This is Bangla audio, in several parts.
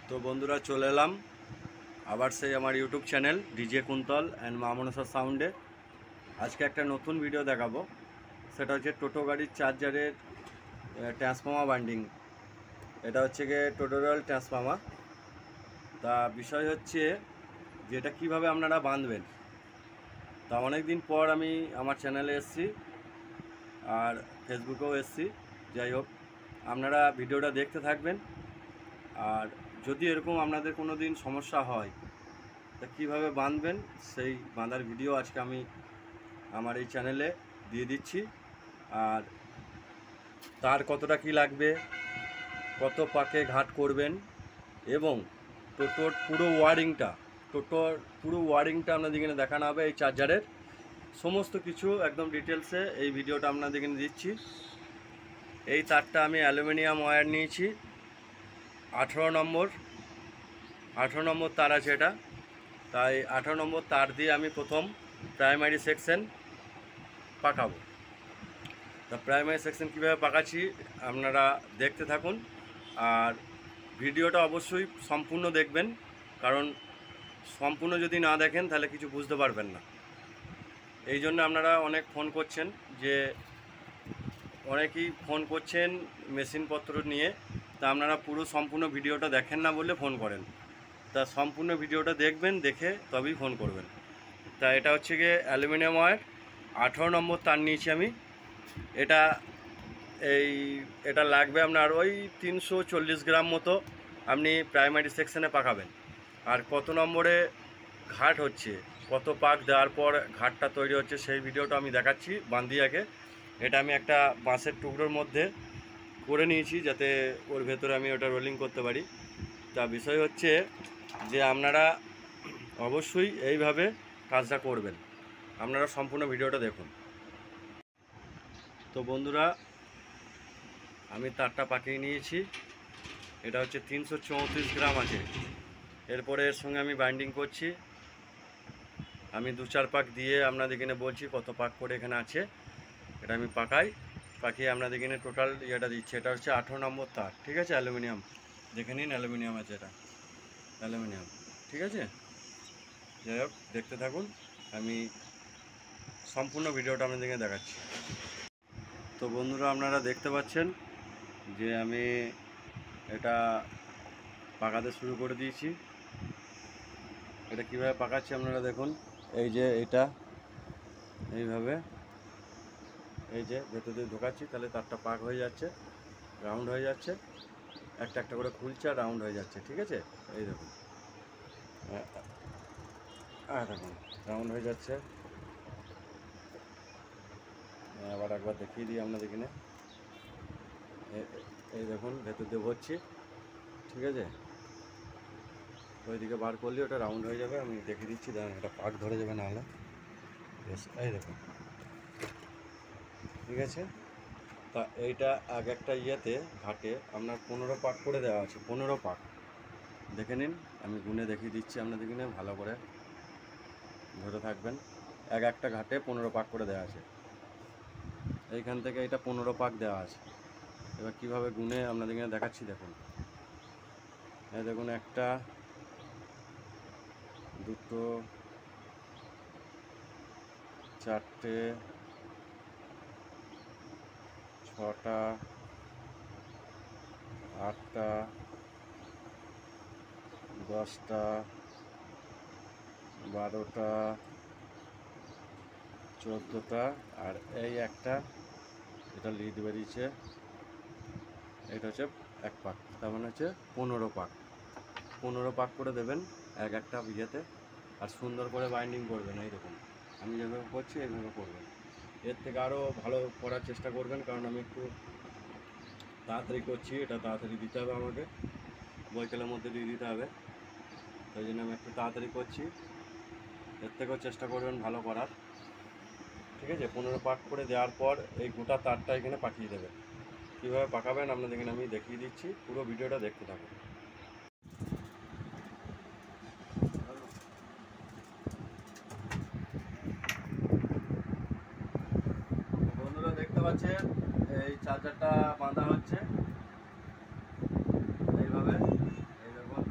তো বন্ধুরা চলে এলাম আবার সেই আমার YouTube channel DJ Kuntal and মা মনসা সাউন্ডে। আজকে একটা নতুন ভিডিও দেখাবো, সেটা হচ্ছে টোটো গাড়ির চার্জারের ট্রান্সফর্মার বাইন্ডিং। এটা হচ্ছে গিয়ে টোটোরিয়াল ট্রান্সফর্মার। তা বিষয় হচ্ছে যে এটা কীভাবে আপনারা বাঁধবেন। তা অনেক দিন পর আমি আমার চ্যানেলে এসেছি আর ফেসবুকেও এসেছি। যাই হোক, আপনারা ভিডিওটা দেখতে থাকবেন। আর যদি এরকম আপনাদের কোনো দিন সমস্যা হয় তা কীভাবে বাঁধবেন সেই বাঁধার ভিডিও আজকে আমি আমার এই চ্যানেলে দিয়ে দিচ্ছি। আর তার কতটা কি লাগবে, কত পাকে ঘাট করবেন এবং টোটোর পুরো ওয়ারিংটা আপনাদের এখানে দেখানো হবে। এই চার্জারের সমস্ত কিছু একদম ডিটেলসে এই ভিডিওটা আপনাদের এখানে দিচ্ছি। এই তারটা আমি অ্যালুমিনিয়াম ওয়্যার নিয়েছি, 18 নম্বর তার আছে এটা। তাই 18 নম্বর তার দিয়ে আমি প্রথম প্রাইমারি সেকশন পাকাবো। তা প্রাইমারি সেকশন কীভাবে পাকাচ্ছি আপনারা দেখতে থাকুন। আর ভিডিওটা অবশ্যই সম্পূর্ণ দেখবেন, কারণ সম্পূর্ণ যদি না দেখেন তাহলে কিছু বুঝতে পারবেন না। এই জন্য আপনারা অনেক ফোন করছেন, যে অনেকেই ফোন করছেন মেশিনপত্র নিয়ে, তা আপনারা পুরো সম্পূর্ণ ভিডিওটা দেখেন না বলে ফোন করেন। তা সম্পূর্ণ ভিডিওটা দেখবেন, দেখে তবেই ফোন করবেন। তা এটা হচ্ছে গিয়ে অ্যালুমিনিয়াম ওয়্যার, 18 নম্বর তার নিয়েছি আমি। এটা লাগবে আপনার ওই 340 গ্রাম মতো। আপনি প্রাইমারি সেকশনে পাকাবেন। আর কত নম্বরে ঘাট হচ্ছে, কত পাক দেওয়ার পর ঘাটটা তৈরি হচ্ছে সেই ভিডিওটা আমি দেখাচ্ছি বান্দিয়াকে। এটা আমি একটা বাঁশের টুকরোর মধ্যে করে নিয়েছি, যাতে ওর ভেতরে আমি ওটা রোলিং করতে পারি। তা বিষয় হচ্ছে যে আপনারা অবশ্যই এইভাবে কাজটা করবেন। আপনারা সম্পূর্ণ ভিডিওটা দেখুন। তো বন্ধুরা, আমি তারটা পাকিয়ে নিয়েছি। এটা হচ্ছে 334 গ্রাম আছে। এরপরে এর সঙ্গে আমি বাইন্ডিং করছি। আমি 2-4 পাক দিয়ে আপনাদের এখানে বলছি কত পাক করে এখানে আছে। এটা আমি পাকিয়ে আপনাদের এখানে টোটাল ইয়েটা দিচ্ছি। এটা হচ্ছে 18 নম্বর তার, ঠিক আছে? অ্যালুমিনিয়াম, দেখে নিন অ্যালুমিনিয়াম আছে, এটা অ্যালুমিনিয়াম, ঠিক আছে? যাই হোক, দেখতে থাকুন, আমি সম্পূর্ণ ভিডিওটা আপনাদের এখানে দেখাচ্ছি। তো বন্ধুরা, আপনারা দেখতে পাচ্ছেন যে আমি এটা পাকাতে শুরু করে দিয়েছি। এটা কীভাবে পাকাচ্ছি আপনারা দেখুন। এই যে এটা এইভাবে, এই যে ভেতর দিয়ে ঢোকাচ্ছি, তাহলে তারটা পাক হয়ে যাচ্ছে, রাউন্ড হয়ে যাচ্ছে, একটা একটা করে খুলছে আর রাউন্ড হয়ে যাচ্ছে, ঠিক আছে? এই দেখুন, দেখুন রাউন্ড হয়ে যাচ্ছে। আবার একবার দেখিয়ে দিই আপনাদের এখানে। এই দেখুন ভেতর দিয়ে ভরছি, ঠিক আছে? ওইদিকে বার করলে ওটা রাউন্ড হয়ে যাবে। আমি দেখিয়ে দিচ্ছি, দেখুন এটা পাক ধরে যাবে না হলে। এই দেখুন, ঠিক আছে? তা এইটা এক একটা ইয়েতে ঘাটে আপনার 15 পাক করে দেওয়া আছে, 15 পাক। দেখে নিন, আমি গুনে দেখিয়ে দিচ্ছি আপনাদের এখানে, ভালো করে ধরে থাকবেন। এক একটা ঘাটে 15 পাক করে দেওয়া আছে। এইখান থেকে এটা 15 পাক দেওয়া আছে। এবার কীভাবে গুনে আপনাদের এখানে দেখাচ্ছি, দেখুন। এই দেখুন, 1, 2, 4, 6, 8, 10, 12, 14, আর এই একটা, এটা লিড বেরিয়েছে, এটা হচ্ছে 1 পাক, তার মানে হচ্ছে 15 পাক। 15 পাক করে দেবেন এক একটা ইয়েতে। আর সুন্দর করে বাইন্ডিং করবেন। এই দেখুন, আমি যেভাবে করছি এইভাবে করবেন। এর থেকে আরও ভালো করার চেষ্টা করবেন, কারণ আমি একটু তাড়াতাড়ি করছি। এটা তাড়াতাড়ি দিতে হবে আমাকে, বৈকালের মধ্যে দিয়ে দিতে হবে, তাই জন্য আমি একটু তাড়াতাড়ি করছি। এর থেকেও চেষ্টা করবেন ভালো করার, ঠিক আছে? 15 পাক করে দেওয়ার পর এই গোটা তারটা এখানে পাকিয়ে দেবেন। কীভাবে পাকাবেন আপনাদের এখানে আমি দেখিয়ে দিচ্ছি, পুরো ভিডিওটা দেখতে থাকুন। বন্ধুরা দেখতে পাচ্ছেন, এই চার্জারটা বাঁধা হচ্ছে এইভাবে। এই দেখুন,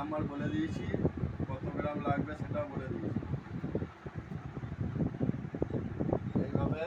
নাম্বার বলে দিয়েছি, কত গ্রাম লাগবে সেটাও বলে দিয়েছি। এইভাবে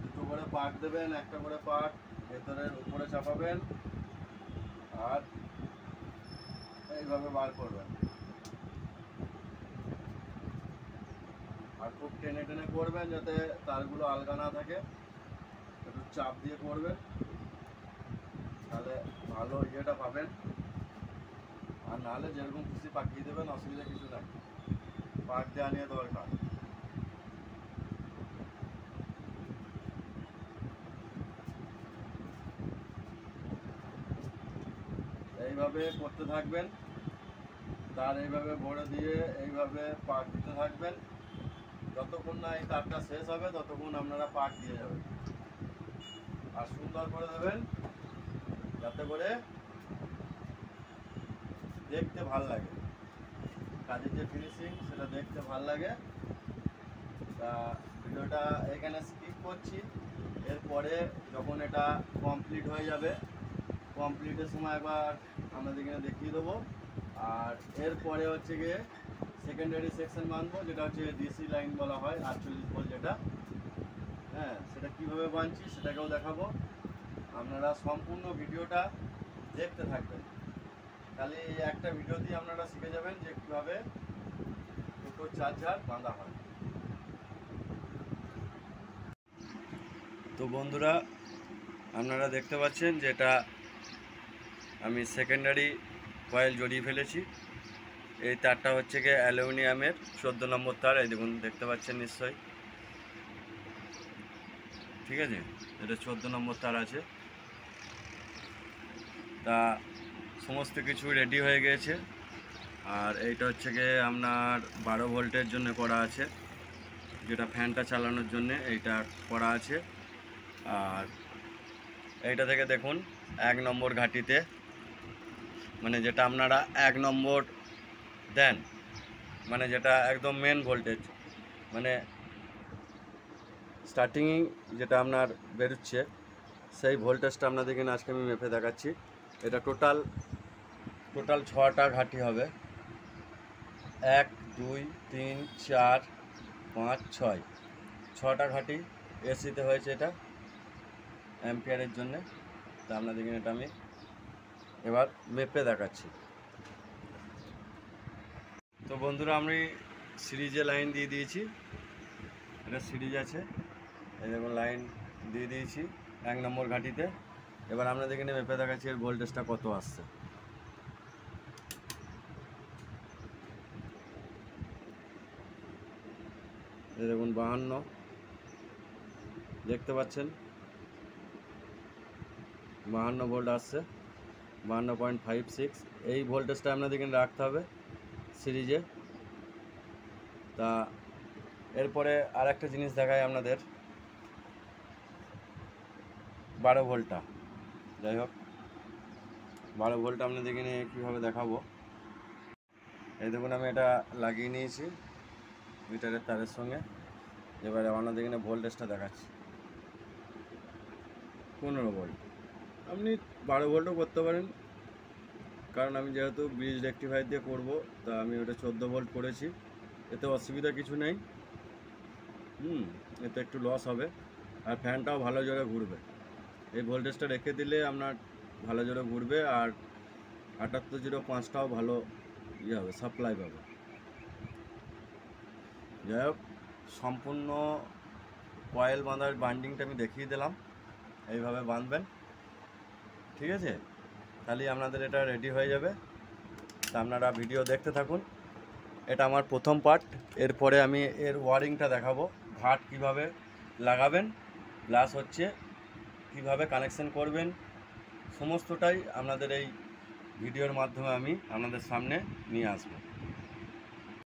দুটো করে পাট দেবেন, একটা করে পাট ভেতরের উপরে চাপাবেন আর এইভাবে বার করবেন। আর খুব টেনে টেনে করবেন যাতে তারগুলো আলগা না থাকে, একটু চাপ দিয়ে করবেন, তাহলে ভালো ইয়েটা পাবেন। আর নাহলে যেরকম খুশি পাকিয়ে দেবেন, অসুবিধা কিছু নাই, পাক দেওয়া নিয়ে দরকার। এইভাবে করতে থাকবেন, তার এইভাবে ভরে দিয়ে এইভাবে পাক দিতে থাকবেন, যতক্ষণ না এই তারটা শেষ হবে ততক্ষণ আপনারা পাক দিয়ে যাবেন। আর সুন্দর করে দেবেন যাতে করে দেখতে ভাল লাগে, কাজের যে ফিনিশিং সেটা দেখতে ভাল লাগে। তা ভিডিওটা এখানে স্কিপ করছি, এরপরে যখন এটা কমপ্লিট হয়ে যাবে, কমপ্লিটের সময় একবার আপনাদের এখানে দেখিয়ে দেবো। আর এরপরে হচ্ছে গিয়ে সেকেন্ডারি সেকশন বাঁধবো, যেটা হচ্ছে ডিসি লাইন বলা হয়, 48 ভোল্ট যেটা, হ্যাঁ সেটা কীভাবে বাঁধছি সেটাকেও দেখাবো। আপনারা সম্পূর্ণ ভিডিওটা দেখতে থাকবেন, তাহলে এই একটা ভিডিওতেই আপনারা শিখে যাবেন যে কীভাবে টোটোর চার্জার বাঁধা হয়। তো বন্ধুরা, আপনারা দেখতে পাচ্ছেন যে এটা আমি সেকেন্ডারি কয়েল জড়িয়ে ফেলেছি। এই তারটা হচ্ছে গিয়ে অ্যালুমিনিয়ামের 14 নম্বর তার, এই দেখুন দেখতে পাচ্ছেন নিশ্চয়ই, ঠিক আছে, এটা 14 নম্বর তার আছে। তা সমস্ত কিছু রেডি হয়ে গিয়েছে। আর এইটা হচ্ছে গিয়ে আপনার 12 ভোল্টের জন্য করা আছে, যেটা ফ্যানটা চালানোর জন্য এইটা করা আছে। আর এইটা থেকে দেখুন 1 নম্বর ঘাটিতে, মানে যেটা আপনারা 1 নম্বর দেন, মানে যেটা একদম মেন ভোল্টেজ, মানে স্টার্টিং যেটা আপনার বেরোচ্ছে সেই ভোল্টেজটা আপনাদের এখানে আজকে আমি মেপে দেখাচ্ছি। এটা টোটাল 6টা ঘাটি হবে, 1 2 3 4 5 6, 6টা ঘাটি এসিতে হয়েছে এটা অ্যাম্পিয়ারের জন্যে। তা আপনাদের এখানে এটা আমি এবার মেপে দেখাচ্ছি। তো বন্ধুরা, আমি সিরিজে লাইন দিয়ে দিয়েছি, এটা সিরিজ আছে, এই দেখুন লাইন দিয়ে দিয়েছি 1 নম্বর ঘাটিতে। এবার আপনাদের এখানে মেপে দেখাচ্ছি এর ভোল্টেজটা কত আসছে। এই দেখুন 52 দেখতে পাচ্ছেন, 52 ভোল্ট আসছে, 52.56। এই ভোল্টেজটা আপনাদের এখানে রাখতে হবে সিরিজে। তা এরপরে আর একটা জিনিস দেখায় আপনাদের, 12 ভোল্টটা, যাই হোক 12 ভোল্ট আপনাদের এখানে কীভাবে দেখাবো। এই দেখুন আমি এটা লাগিয়ে নিয়েছি মিটারের তারের সঙ্গে। এবারে আপনাদের এখানে ভোল্টেজটা দেখাচ্ছি 15 ভোল্ট। আপনি 12 ভোল্টও করতে পারেন, কারণ আমি যেহেতু ব্রিজ রেক্টিফায়ার দিয়ে করব, তা আমি ওটা 14 ভোল্ট করেছি, এতে অসুবিধা কিছু নেই। এতে একটু লস হবে, আর ফ্যানটাও ভালো জোরে ঘুরবে। এই ভোল্টেজটা রেখে দিলে আপনার ভালো জোরে ঘুরবে, আর 7805টাও ভালো ইয়ে হবে, সাপ্লাই পাবে। যাই হোক, সম্পূর্ণ কয়েল বাঁধার বান্ডিংটা আমি দেখিয়ে দিলাম, এইভাবে বাঁধবেন, ঠিক আছে, তাহলে আপনাদের এটা রেডি হয়ে যাবে। তা আপনারা ভিডিও দেখতে থাকুন। এটা আমার প্রথম পার্ট, এরপরে আমি এর ওয়ারিংটা দেখাবো, ঘাট কিভাবে লাগাবেন, প্লাস হচ্ছে কিভাবে কানেকশন করবেন, সমস্তটাই আপনাদের এই ভিডিওর মাধ্যমে আমি আপনাদের সামনে নিয়ে আসবো।